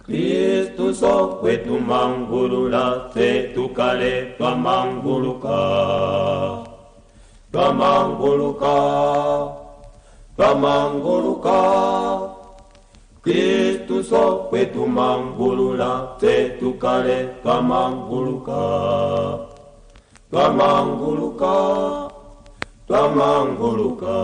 Kristu sokwe tumangulula, te tukale twamanguluka. Twamanguluka, twamanguluka. Kristu sokwe tumangulula, te tukale twamanguluka. Twamanguluka, twamanguluka.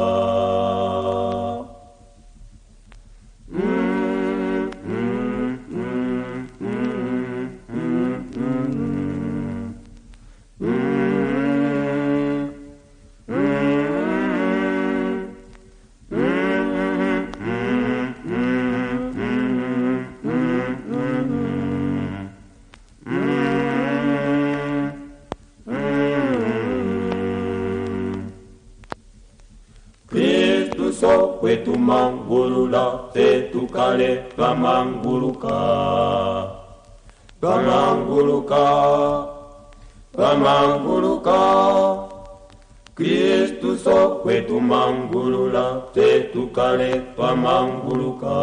Kristu sokwe tumangulula, te tukale twamanguluka. Twamanguluka, twamanguluka. Kristu sokwe tumangulula, te tukale twamanguluka.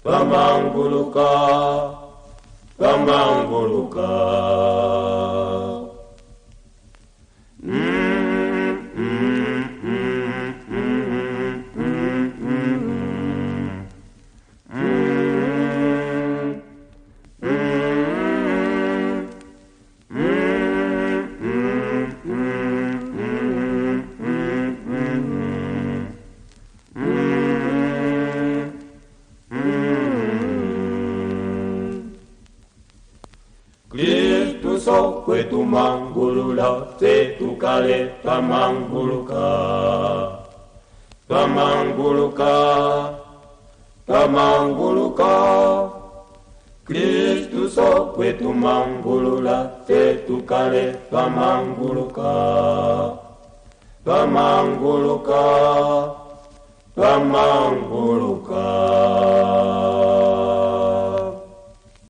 Twamanguluka, twamanguluka. Kristu sokwe tumangulula, te tukale twamanguluka. Twamanguluka, twamanguluka. Kristu sokwe tumangulula, te tukale twamanguluka. Twamanguluka, twamanguluka.